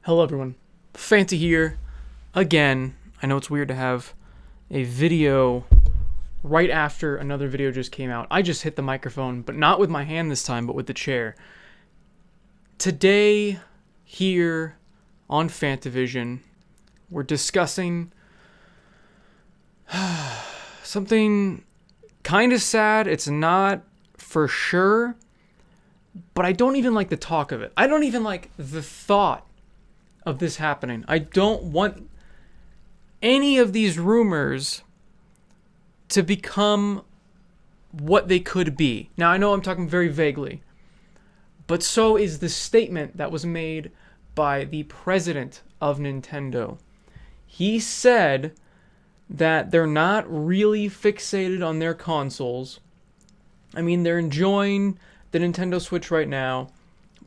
Hello everyone, Fanta here, again. I know it's weird to have a video right after another video just came out. I just hit the microphone, but not with my hand this time, but with the chair. Today, here on FANTAVISION, we're discussing something kind of sad. It's not for sure, but I don't even like the talk of it. I don't even like the thought of this happening. I don't want any of these rumors to become what they could be. Now, I know I'm talking very vaguely, but so is the statement that was made by the president of Nintendo. He said that they're not really fixated on their consoles. I mean, they're enjoying the Nintendo Switch right now,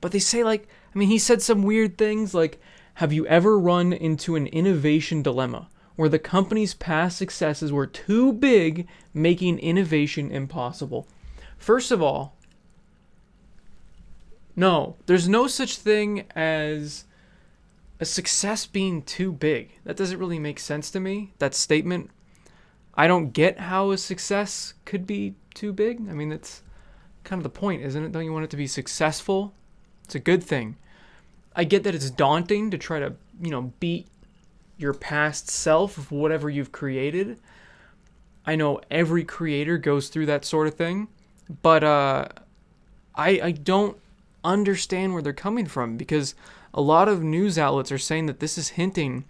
but they say, he said some weird things like, have you ever run into an innovation dilemma where the company's past successes were too big, making innovation impossible? First of all, no, there's no such thing as a success being too big. That doesn't really make sense to me, that statement. I don't get how a success could be too big. I mean, that's kind of the point, isn't it? Don't you want it to be successful? It's a good thing. I get that it's daunting to try to, beat your past self of whatever you've created. I know every creator goes through that sort of thing, but I don't understand where they're coming from, because a lot of news outlets are saying that this is hinting,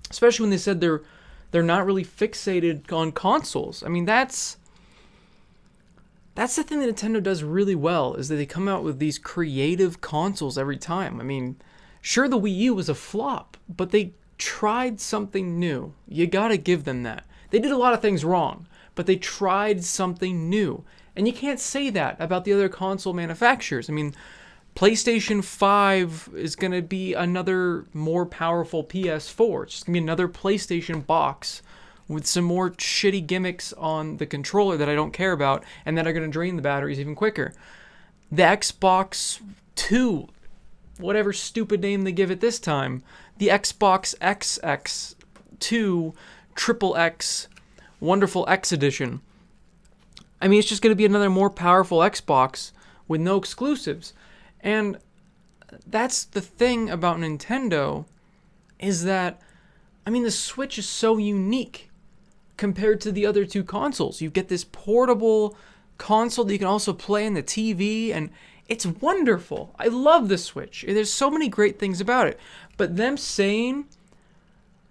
especially when they said they're not really fixated on consoles. I mean, that's the thing that Nintendo does really well, is that they come out with these creative consoles every time. I mean, sure, the Wii U was a flop, but they tried something new. You gotta give them that. They did a lot of things wrong, but they tried something new. And you can't say that about the other console manufacturers. I mean, PlayStation 5 is gonna be another more powerful PS4. It's just gonna be another PlayStation box with some more shitty gimmicks on the controller that I don't care about and that are going to drain the batteries even quicker. The Xbox 2, whatever stupid name they give it this time, the Xbox XX2 Triple X Wonderful X Edition. I mean, it's just going to be another more powerful Xbox with no exclusives. And that's the thing about Nintendo, is that, the Switch is so unique compared to the other two consoles. You get this portable console that you can also play on the TV, and it's wonderful. I love the Switch. There's so many great things about it. But them saying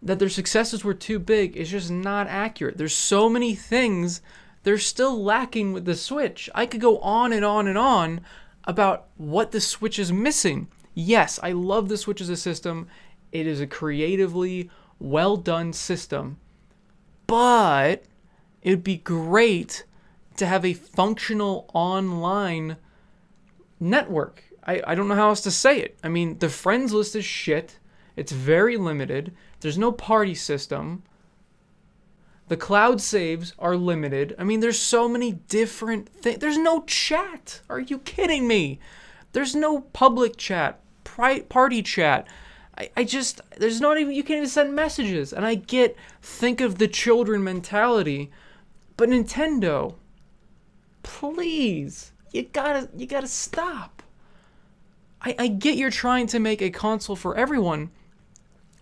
that their successes were too big is just not accurate. There's so many things they're still lacking with the Switch. I could go on and on and on about what the Switch is missing. Yes, I love the Switch as a system. It is a creatively well done system. But it would be great to have a functional online network. I don't know how else to say it. I mean, the friends list is shit. It's very limited. There's no party system. The cloud saves are limited. I mean, there's so many different things. There's no chat. Are you kidding me? There's no public chat, party chat. There's not even, you can't even send messages. And I think of the children mentality, but Nintendo, please, you gotta stop. I get you're trying to make a console for everyone,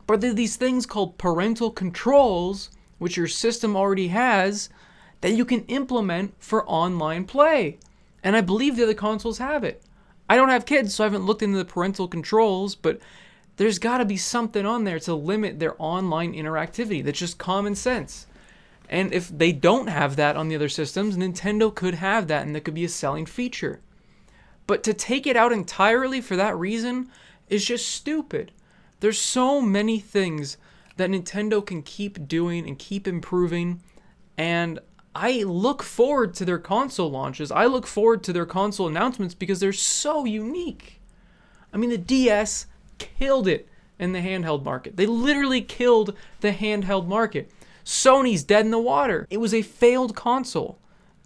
but there are these things called parental controls, which your system already has, that you can implement for online play. And I believe the other consoles have it. I don't have kids, so I haven't looked into the parental controls, but there's got to be something on there to limit their online interactivity. That's just common sense. And if they don't have that on the other systems, Nintendo could have that, and that could be a selling feature. But to take it out entirely for that reason is just stupid. There's so many things that Nintendo can keep doing and keep improving, and I look forward to their console launches. I look forward to their console announcements because they're so unique. I mean, the DS killed it in the handheld market. They literally killed the handheld market. Sony's dead in the water. It was a failed console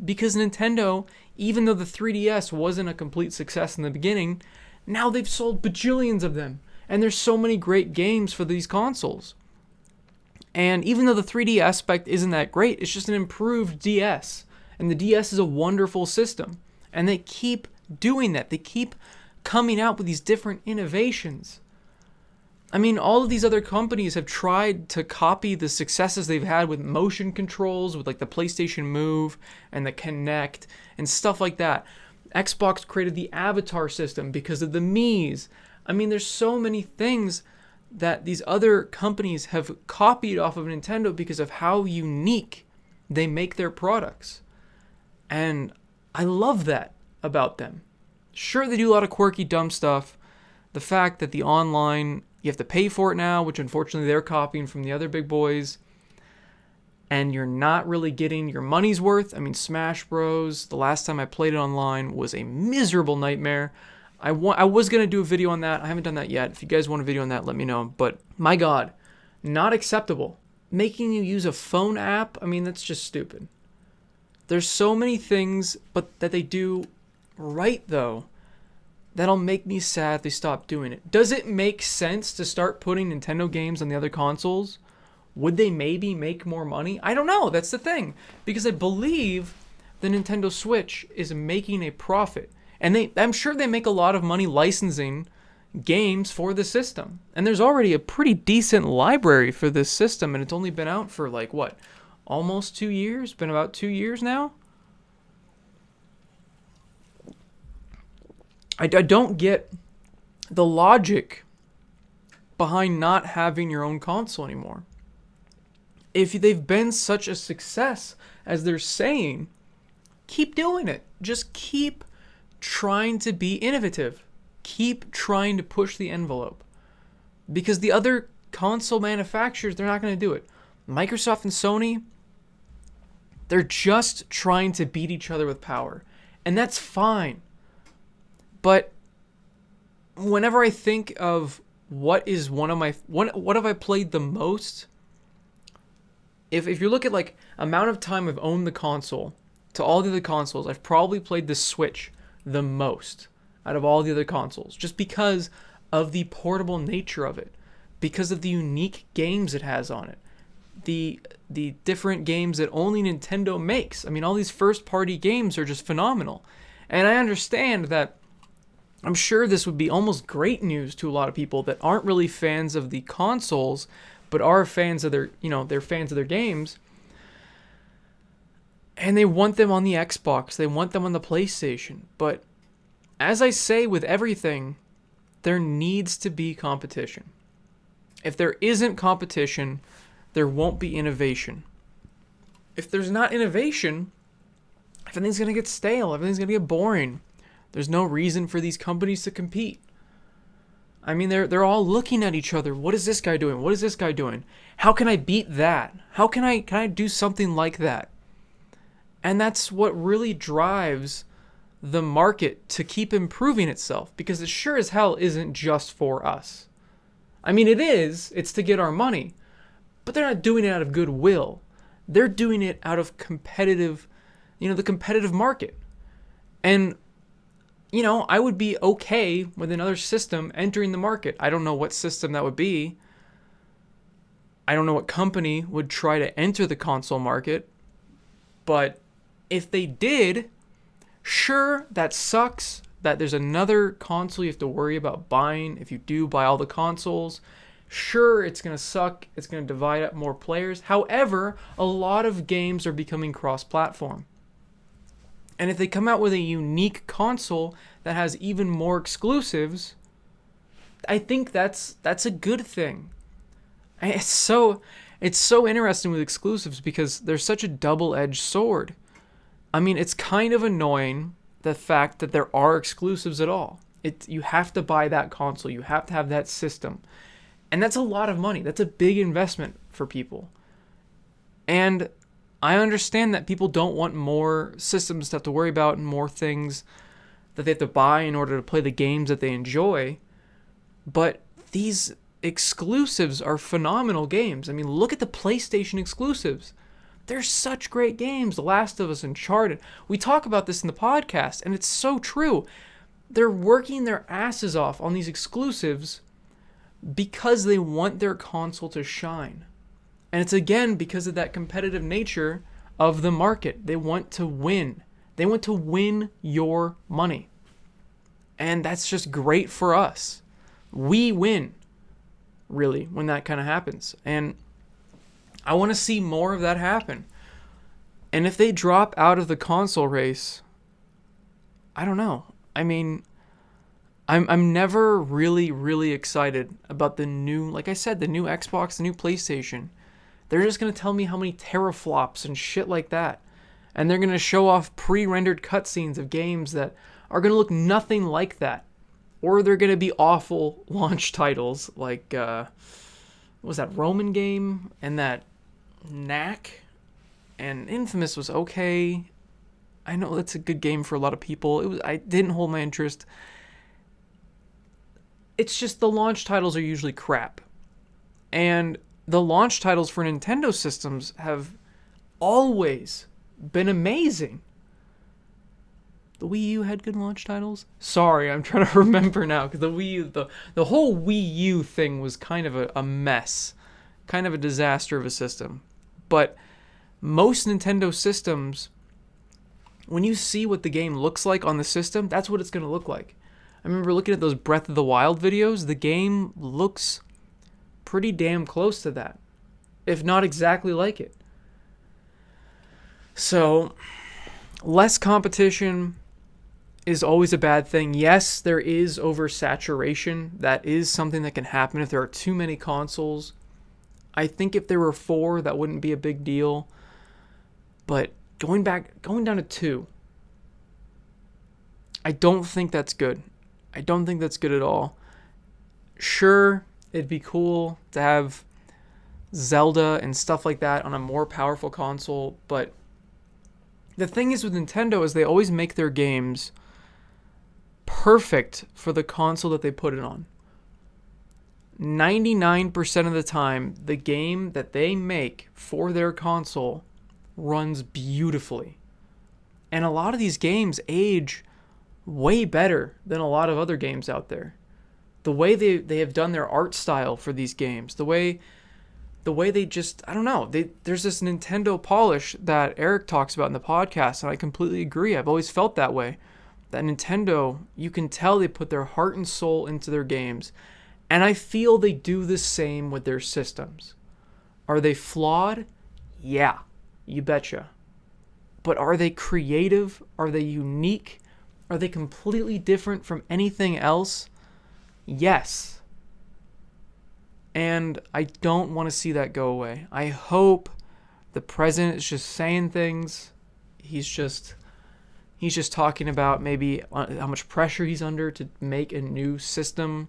because Nintendo, even though the 3DS wasn't a complete success in the beginning, now they've sold bajillions of them. And there's so many great games for these consoles. And even though the 3D aspect isn't that great, it's just an improved DS. And the DS is a wonderful system. And they keep doing that. They keep coming out with these different innovations. I mean, all of these other companies have tried to copy the successes they've had with motion controls, with like the PlayStation Move and the Kinect and stuff like that. Xbox created the Avatar system because of the Miis. I mean, there's so many things that these other companies have copied off of Nintendo because of how unique they make their products. And I love that about them. Sure, they do a lot of quirky, dumb stuff. The fact that the online, you have to pay for it now, which unfortunately they're copying from the other big boys. And you're not really getting your money's worth. I mean, Smash Bros, the last time I played it online was a miserable nightmare. I was going to do a video on that. I haven't done that yet. If you guys want a video on that, let me know. But my God, not acceptable. Making you use a phone app, I mean, that's just stupid. There's so many things but that they do right, though, that'll make me sad if they stop doing it. Does it make sense to start putting Nintendo games on the other consoles? Would they maybe make more money? I don't know. That's the thing. Because I believe the Nintendo Switch is making a profit. And I'm sure they make a lot of money licensing games for the system. And there's already a pretty decent library for this system. And it's only been out for like, what? Almost 2 years? Been about 2 years now? I don't get the logic behind not having your own console anymore. If they've been such a success as they're saying, keep doing it. Just keep trying to be innovative. Keep trying to push the envelope. Because the other console manufacturers, they're not going to do it. Microsoft and Sony, they're just trying to beat each other with power. And that's fine. But whenever I think of what have I played the most, if you look at like amount of time I've owned the console to all the other consoles, I've probably played the Switch the most out of all the other consoles, just because of the portable nature of it, because of the unique games it has on it, the different games that only Nintendo makes. I mean, all these first-party games are just phenomenal. And I understand that I'm sure this would be almost great news to a lot of people that aren't really fans of the consoles, but are fans of they're fans of their games. And they want them on the Xbox. They want them on the PlayStation. But as I say with everything, there needs to be competition. If there isn't competition, there won't be innovation. If there's not innovation, everything's going to get stale. Everything's going to get boring. There's no reason for these companies to compete. I mean, they're all looking at each other. What is this guy doing? What is this guy doing? How can I beat that? How can I do something like that? And that's what really drives the market to keep improving itself, because it sure as hell isn't just for us. I mean, it is. It's to get our money. But they're not doing it out of goodwill. They're doing it out of competitive, the competitive market. And I would be okay with another system entering the market. I don't know what system that would be. I don't know what company would try to enter the console market. But if they did, sure, that sucks that there's another console you have to worry about buying if you do buy all the consoles. Sure, it's going to suck. It's going to divide up more players. However, a lot of games are becoming cross-platform. And if they come out with a unique console that has even more exclusives, I think that's a good thing. It's so interesting with exclusives because they're such a double-edged sword. I mean, it's kind of annoying the fact that there are exclusives at all. You have to buy that console. You have to have that system. And that's a lot of money. That's a big investment for people. And I understand that people don't want more systems to have to worry about and more things that they have to buy in order to play the games that they enjoy. But these exclusives are phenomenal games. I mean, look at the PlayStation exclusives. They're such great games. The Last of Us, Uncharted. We talk about this in the podcast, and it's so true. They're working their asses off on these exclusives because they want their console to shine. And it's again because of that competitive nature of the market. They want to win. They want to win your money. And that's just great for us. We win, really, when that kind of happens. And I want to see more of that happen. And if they drop out of the console race, I don't know. I mean, I'm never really excited about the new, like I said, the new Xbox, the new PlayStation. They're just going to tell me how many teraflops and shit like that. And they're going to show off pre-rendered cutscenes of games that are going to look nothing like that. Or they're going to be awful launch titles like, what was that, Roman game? And that Knack? And Infamous was okay. I know that's a good game for a lot of people. I didn't hold my interest. It's just the launch titles are usually crap. And the launch titles for Nintendo systems have always been amazing. The Wii U had good launch titles? Sorry, I'm trying to remember now, because the Wii U, the whole Wii U thing was kind of a mess. Kind of a disaster of a system. But most Nintendo systems, when you see what the game looks like on the system, that's what it's going to look like. I remember looking at those Breath of the Wild videos. The game looks pretty damn close to that, if not exactly like it. So, less competition is always a bad thing. Yes, there is oversaturation. That is something that can happen if there are too many consoles. I think if there were 4, that wouldn't be a big deal. But going down to 2, I don't think that's good. I don't think that's good at all. Sure, it'd be cool to have Zelda and stuff like that on a more powerful console, but the thing is with Nintendo is they always make their games perfect for the console that they put it on. 99% of the time, the game that they make for their console runs beautifully. And a lot of these games age way better than a lot of other games out there. The way they have done their art style for these games, the way they just, I don't know, there's this Nintendo polish that Eric talks about in the podcast, and I completely agree. I've always felt that way. That Nintendo, you can tell they put their heart and soul into their games, and I feel they do the same with their systems. Are they flawed? Yeah, you betcha. But are they creative? Are they unique? Are they completely different from anything else? Yes. And I don't want to see that go away. I hope the president is just saying things. He's just talking about maybe how much pressure he's under to make a new system.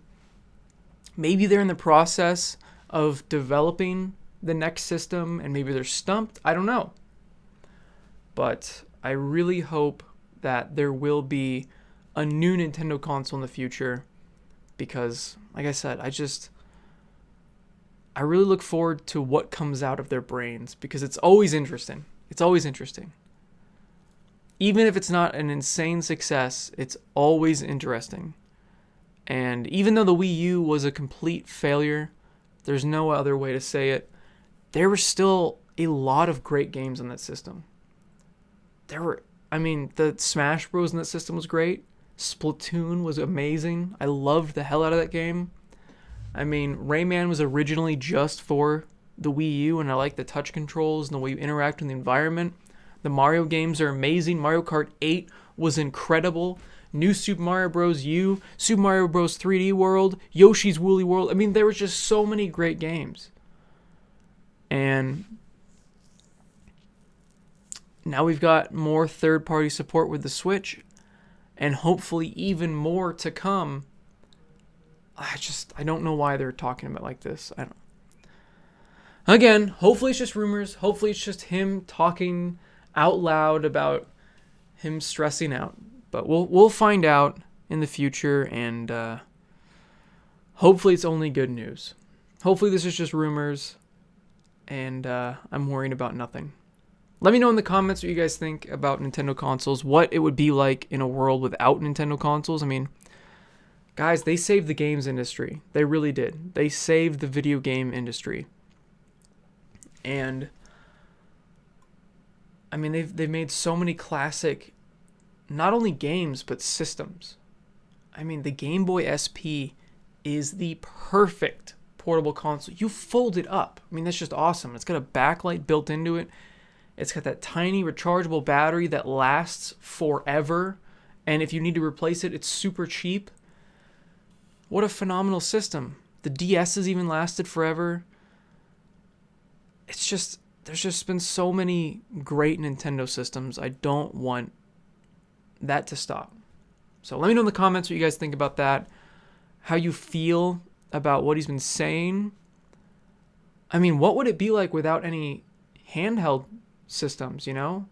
Maybe they're in the process of developing the next system and maybe they're stumped. I don't know. But I really hope that there will be a new Nintendo console in the future because, like I said, I really look forward to what comes out of their brains because it's always interesting. It's always interesting. Even if it's not an insane success, it's always interesting. And even though the Wii U was a complete failure, there's no other way to say it, there were still a lot of great games on that system. The Smash Bros. In that system was great. Splatoon was amazing. I loved the hell out of that game. Rayman was originally just for the Wii U, and I like the touch controls and the way you interact with the environment. The Mario games are amazing. Mario Kart 8 was incredible. New Super Mario Bros. U, Super Mario Bros. 3D World, Yoshi's Woolly World. There was just so many great games. And now we've got more third-party support with the Switch, and hopefully even more to come. I don't know why they're talking about it like this. I don't. Again, hopefully it's just rumors. Hopefully it's just him talking out loud about him stressing out. But we'll find out in the future, and hopefully it's only good news. Hopefully this is just rumors, and I'm worrying about nothing. Let me know in the comments what you guys think about Nintendo consoles, what it would be like in a world without Nintendo consoles. God, Guys, they saved the games industry. They really did. They saved the video game industry. And I mean, they've made so many classic, not only games, but systems. I mean, the Game Boy SP is the perfect portable console. You fold it up. I mean, that's just awesome. It's got a backlight built into it. It's got that tiny rechargeable battery that lasts forever. And if you need to replace it, it's super cheap. What a phenomenal system. The DS has even lasted forever. It's just, there's just been so many great Nintendo systems. I don't want that to stop. So let me know in the comments what you guys think about that. How you feel about what he's been saying. I mean, what would it be like without any handheld systems, you know?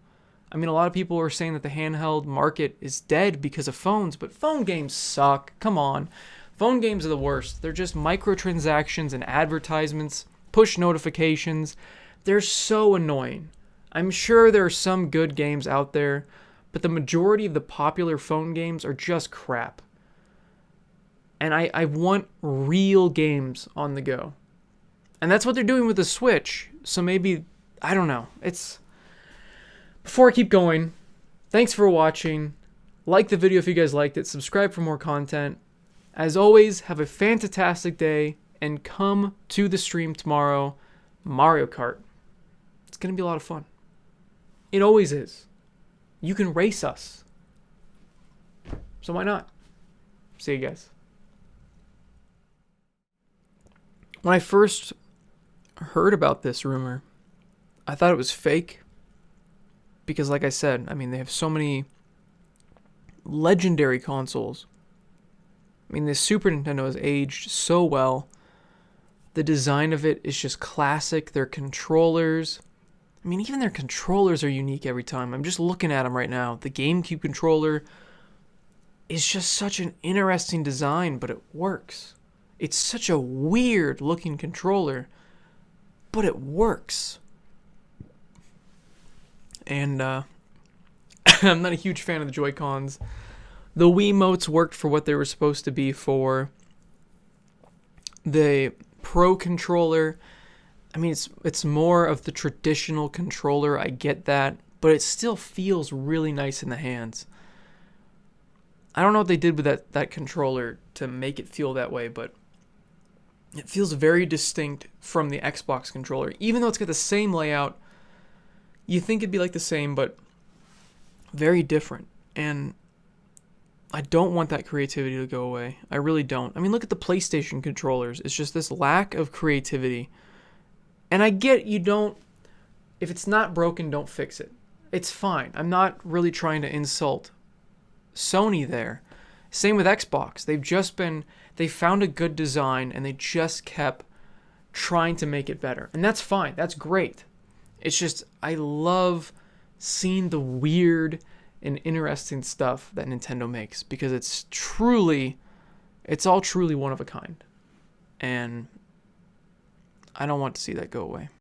I mean, a lot of people are saying that the handheld market is dead because of phones, but phone games suck. Come on. Phone games are the worst. They're just microtransactions and advertisements, push notifications. They're so annoying. I'm sure there are some good games out there, but the majority of the popular phone games are just crap. And I want real games on the go. And that's what they're doing with the Switch. So maybe, I don't know. Before I keep going, thanks for watching. Like the video if you guys liked it. Subscribe for more content. As always, have a fantastic day. And come to the stream tomorrow. Mario Kart. It's going to be a lot of fun. It always is. You can race us. So why not? See you guys. When I first heard about this rumor, I thought it was fake. Because like I said, I mean, they have so many legendary consoles. I mean, the Super Nintendo has aged so well. The design of it is just classic. Their controllers, I mean, even their controllers are unique every time. I'm just looking at them right now. The GameCube controller is just such an interesting design, but it works. It's such a weird looking controller, but it works. And I'm not a huge fan of the Joy-Cons. The Wiimotes worked for what they were supposed to be for. The Pro controller, I mean, it's more of the traditional controller. I get that, but it still feels really nice in the hands. I don't know what they did with that controller to make it feel that way, but it feels very distinct from the Xbox controller. Even though it's got the same layout, you think it'd be like the same, but very different. And I don't want that creativity to go away. I really don't. I mean, look at the PlayStation controllers. It's just this lack of creativity. And I get you don't, if it's not broken, don't fix it. It's fine. I'm not really trying to insult Sony there. Same with Xbox. They found a good design and they just kept trying to make it better. And that's fine. That's great. It's just, I love seeing the weird and interesting stuff that Nintendo makes because it's all truly one of a kind. And I don't want to see that go away.